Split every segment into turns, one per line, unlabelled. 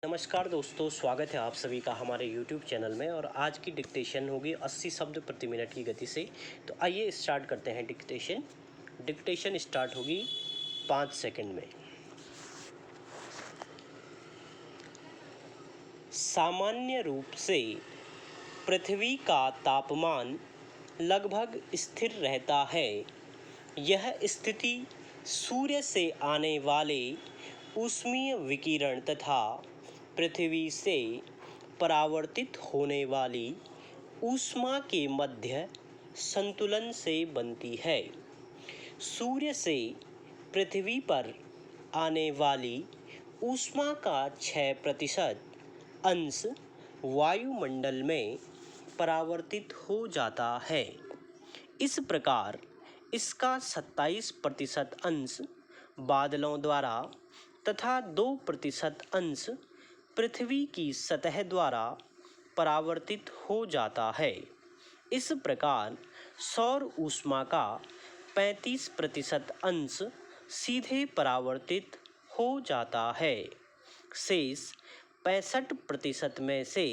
नमस्कार दोस्तों, स्वागत है आप सभी का हमारे YouTube चैनल में। और आज की डिक्टेशन होगी 80 शब्द प्रति मिनट की गति से। तो आइए स्टार्ट करते हैं डिक्टेशन। डिक्टेशन स्टार्ट होगी 5 सेकंड में। सामान्य रूप से पृथ्वी का तापमान लगभग स्थिर रहता है। यह स्थिति सूर्य से आने वाले ऊष्मीय विकिरण तथा पृथ्वी से परावर्तित होने वाली ऊष्मा के मध्य संतुलन से बनती है। सूर्य से पृथ्वी पर आने वाली ऊष्मा का 6% अंश वायुमंडल में परावर्तित हो जाता है। इस प्रकार इसका 27% अंश बादलों द्वारा तथा 2% अंश पृथ्वी की सतह द्वारा परावर्तित हो जाता है। इस प्रकार सौर ऊष्मा का 35% अंश सीधे परावर्तित हो जाता है। शेष 65% में से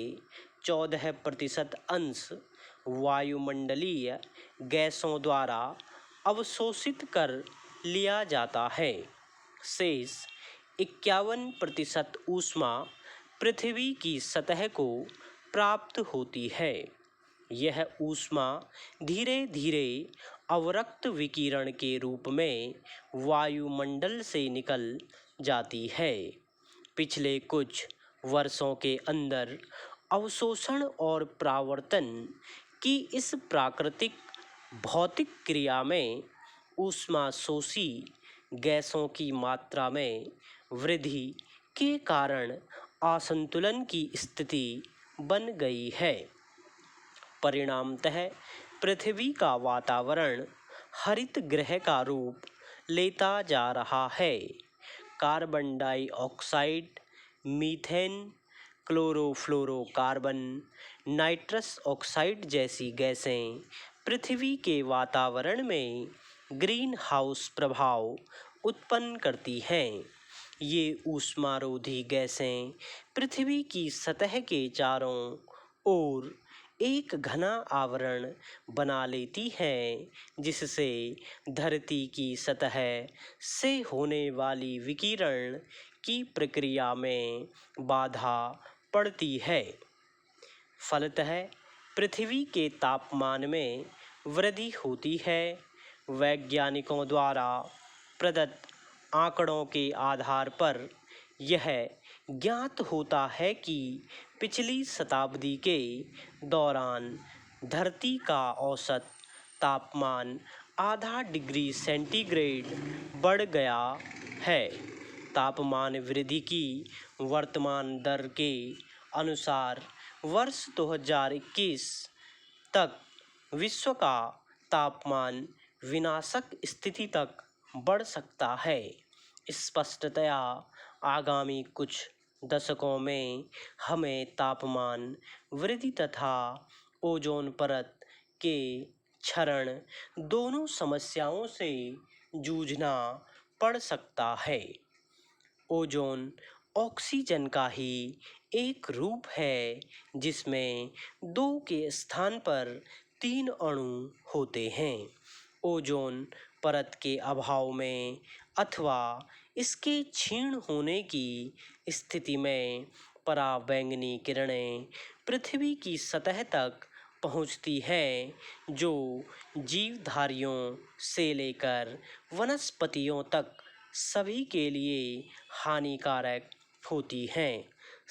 14% अंश वायुमंडलीय गैसों द्वारा अवशोषित कर लिया जाता है। शेष 51% ऊष्मा पृथ्वी की सतह को प्राप्त होती है। यह ऊष्मा धीरे धीरे अवरक्त विकिरण के रूप में वायुमंडल से निकल जाती है। पिछले कुछ वर्षों के अंदर अवशोषण और परावर्तन की इस प्राकृतिक भौतिक क्रिया में ऊष्माशोषी गैसों की मात्रा में वृद्धि के कारण असंतुलन की स्थिति बन गई है। परिणामतः पृथ्वी का वातावरण हरित गृह का रूप लेता जा रहा है। Carbon dioxide, methane, chlorofluorocarbon, nitrous oxide जैसी गैसें पृथ्वी के वातावरण में ग्रीन हाउस प्रभाव उत्पन्न करती हैं। ये ऊष्मारोधी गैसें पृथ्वी की सतह के चारों ओर एक घना आवरण बना लेती हैं, जिससे धरती की सतह से होने वाली विकिरण की प्रक्रिया में बाधा पड़ती है। फलतः पृथ्वी के तापमान में वृद्धि होती है। वैज्ञानिकों द्वारा प्रदत्त आंकड़ों के आधार पर यह ज्ञात होता है कि पिछली शताब्दी के दौरान धरती का औसत तापमान आधा डिग्री सेंटीग्रेड बढ़ गया है। तापमान वृद्धि की वर्तमान दर के अनुसार वर्ष 2021 तक विश्व का तापमान विनाशक स्थिति तक बढ़ सकता है। स्पष्टतया आगामी कुछ दशकों में हमें तापमान वृद्धि तथा ओजोन परत के क्षरण दोनों समस्याओं से जूझना पड़ सकता है। ओजोन ऑक्सीजन का ही एक रूप है, जिसमें 2 के स्थान पर 3 अणु होते हैं। ओजोन परत के अभाव में अथवा इसके क्षीण होने की स्थिति में पराबैंगनी किरणें पृथ्वी की सतह तक पहुंचती हैं, जो जीवधारियों से लेकर वनस्पतियों तक सभी के लिए हानिकारक होती हैं।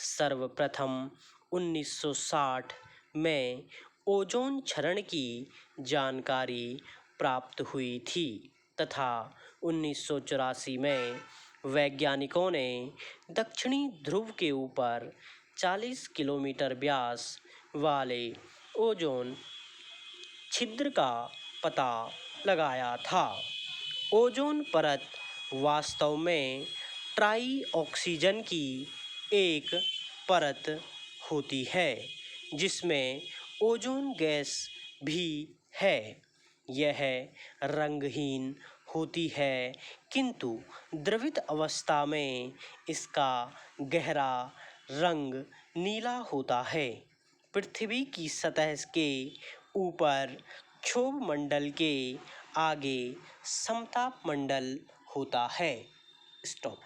सर्वप्रथम 1960 में ओजोन क्षरण की जानकारी प्राप्त हुई थी तथा 1984 में वैज्ञानिकों ने दक्षिणी ध्रुव के ऊपर 40 किलोमीटर व्यास वाले ओजोन छिद्र का पता लगाया था। ओजोन परत वास्तव में ट्राई ऑक्सीजन की एक परत होती है, जिसमें ओजोन गैस भी है। यह रंगहीन होती है, किंतु द्रवित अवस्था में इसका गहरा रंग नीला होता है। पृथ्वी की सतह के ऊपर क्षोभ मंडल के आगे समताप मंडल होता है। स्टॉप।